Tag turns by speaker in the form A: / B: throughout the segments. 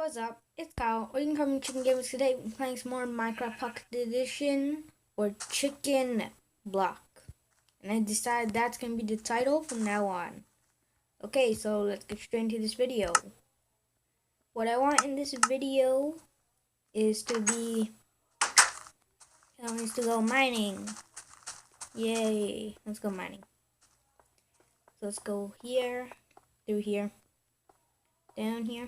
A: What's up? It's Kyle, or you can call me Chicken Gamers. Today we're playing some more Minecraft Pocket Edition, or Chicken Block. And I decided that's going to be the title from now on. Okay, so let's get straight into this video. What I want in this video is to go mining. Yay, let's go mining. So let's go here, through here, down here.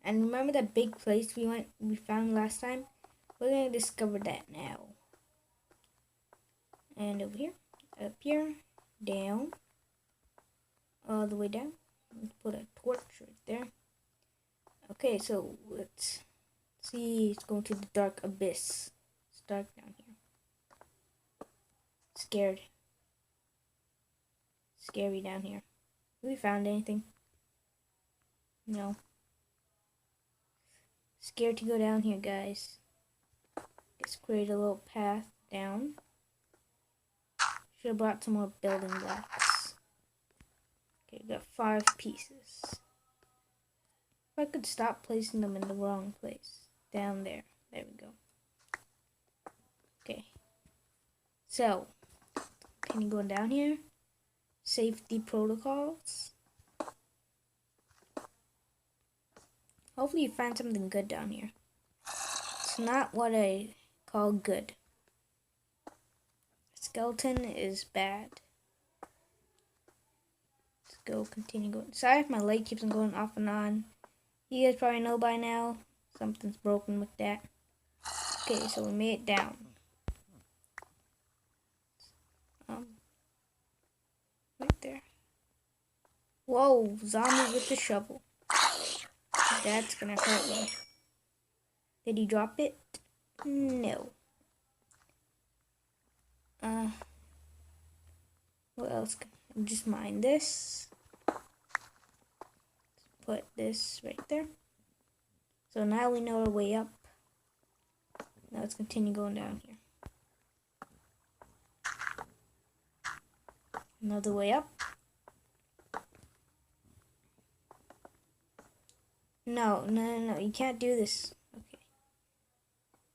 A: And remember that big place we found last time? We're gonna discover that now. And over here, up here, down, all the way down. Let's put a torch right there. Okay, so let's see. Let's go to the dark abyss. It's dark down here. Scared. Scary down here. Have we found anything? No. Scared to go down here, guys. Let's create a little path down. Should have brought some more building blocks. Okay, got 5 pieces. If I could stop placing them in the wrong place. Down there. There we go. Okay. So, continue going down here. Safety protocols. Hopefully you find something good down here. It's not what I call good. Skeleton is bad. Let's go, continue going. Sorry if my light keeps on going off and on. You guys probably know by now. Something's broken with that. Okay, so we made it down. Right there. Whoa, zombie with the shovel. That's gonna hurt me. Did he drop it? No. What else? Just mine this. Put this right there. So now we know our way up. Now let's continue going down here. Another way up. No, you can't do this. Okay.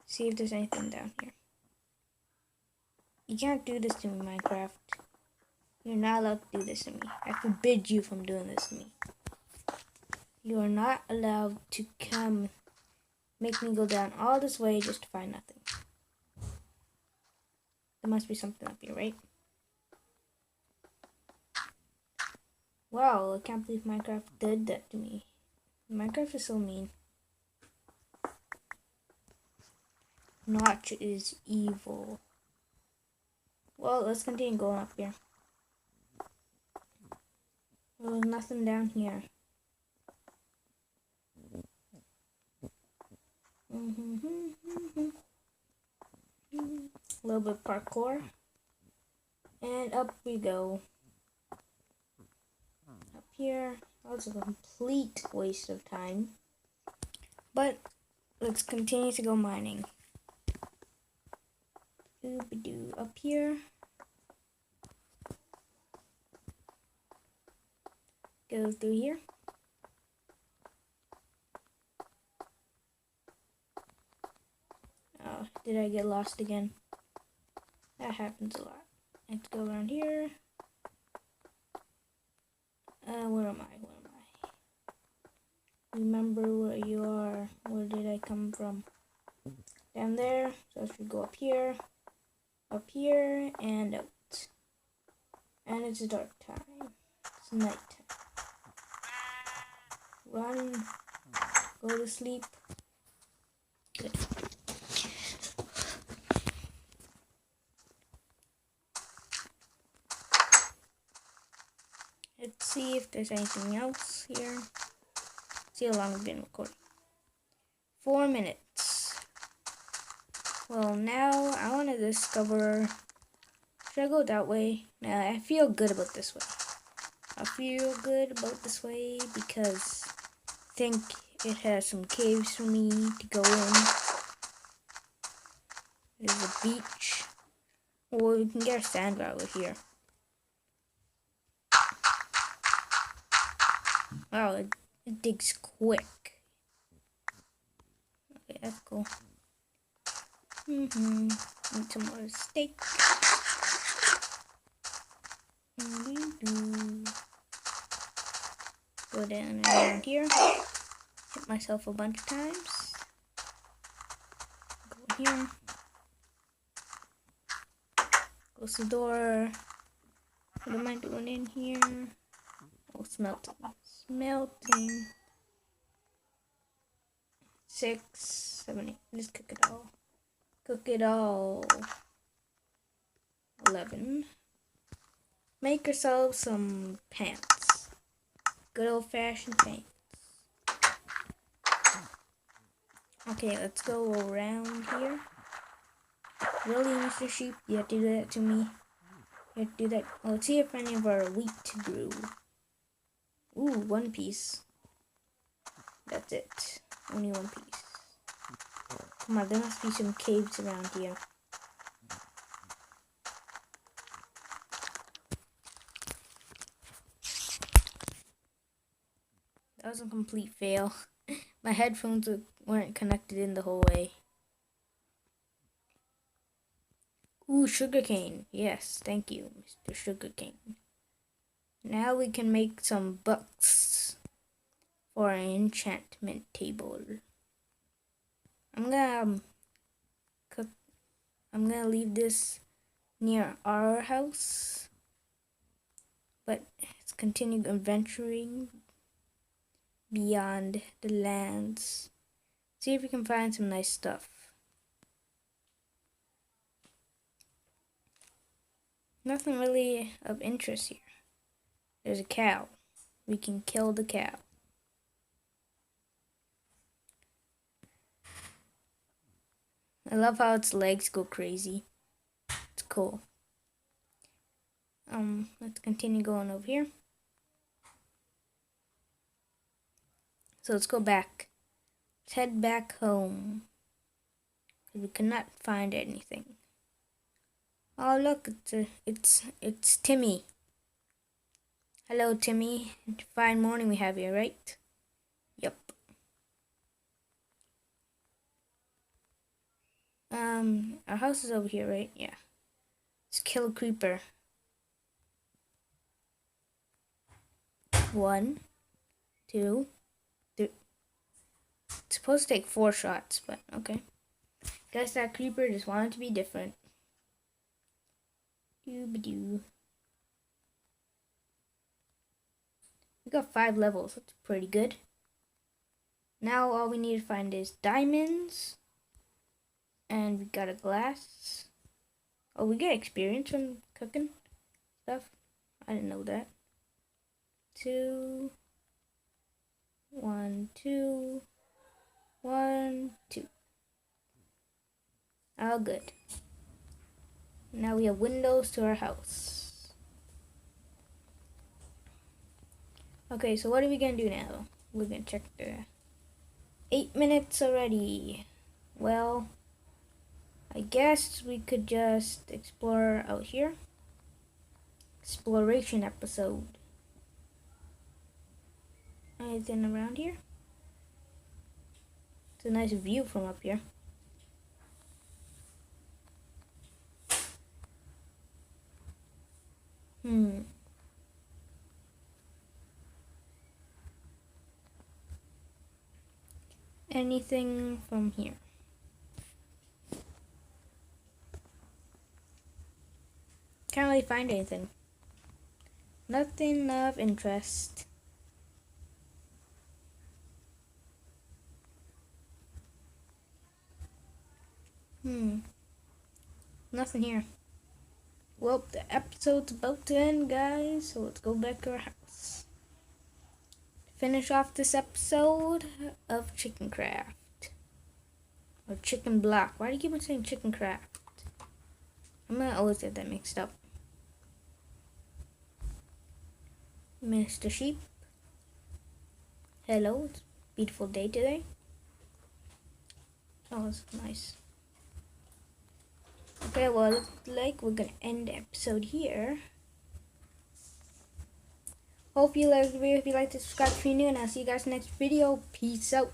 A: See if there's anything down here. You can't do this to me, Minecraft. You're not allowed to do this to me. I forbid you from doing this to me. You are not allowed to come make me go down all this way just to find nothing. There must be something up here, right? Wow, I can't believe Minecraft did that to me. Minecraft is so mean. Notch is evil. Well, let's continue going up here. There's nothing down here. A little bit of parkour. And up we go. Up here. That was a complete waste of time. But let's continue to go mining. Doobadoo up here. Go through here. Oh, did I get lost again? That happens a lot. Let's go around here. Where am I? Remember where you are. Where did I come from? Down there. So I should go up here, and out. And it's dark time. It's night time. Run. Go to sleep. Good. Let's see if there's anything else here. See how long I've been recording. 4 minutes. Well, now I want to discover. Should I go that way? Nah, I feel good about this way. I feel good about this way because I think it has some caves for me to go in. There's a beach. Or we can get our sand gravel here. Wow, it digs quick. that's cool. Need some more steak. Go down around here. Hit myself a bunch of times. Go here. Close the door. What am I doing in here? Oh, smelting. Smelting. 6, 7, 8. Just cook it all. Cook it all. 11. Make yourself some pants. Good old-fashioned pants. Okay, let's go around here. Really, Mr. Sheep? You have to do that to me? You have to do that. Well, let's see if any of our wheat grew. Ooh, 1 piece. That's it. Only 1 piece. Come on, there must be some caves around here. That was a complete fail. My headphones weren't connected in the whole way. Ooh, sugarcane. Yes, thank you, Mr. Sugarcane. Now we can make some books for an enchantment table. I'm gonna leave this near our house, but let's continue adventuring beyond the lands. See if we can find some nice stuff. Nothing really of interest here. There's a cow. We can kill the cow. I love how its legs go crazy. It's cool. Let's continue going over here. So let's go back. Let's head back home. We cannot find anything. Oh look, it's Timmy. Hello Timmy. Fine morning we have here, right? Yep. Our house is over here, right? Yeah. Let's kill a creeper. 1, 2, 3. It's supposed to take 4 shots, but okay. Guess that creeper just wanted to be different. Doo-ba-doo. We got 5 levels. That's pretty good. Now all we need to find is diamonds. And we got a glass. Oh, we get experience from cooking stuff. I didn't know that. 2, 1, 2, 1, 2. All good. Now we have windows to our house. Okay, so what are we gonna do now? We're gonna check the 8 minutes already. Well, I guess we could just explore out here. Exploration episode. Anything around here? It's a nice view from up here. Anything from here? Can't really find anything. Nothing of interest. Nothing here. Well, the episode's about to end, guys, so let's go back to our house. Finish off this episode of Chicken Craft. Or Chicken Block. Why do you keep on saying Chicken Craft? I'm gonna always get that mixed up. Mr. Sheep. Hello, it's a beautiful day today. Oh, it's nice. Okay, well, it looks like we're gonna end the episode here. Hope you liked the video. If you like to subscribe if you're new, and I'll see you guys next video. Peace out.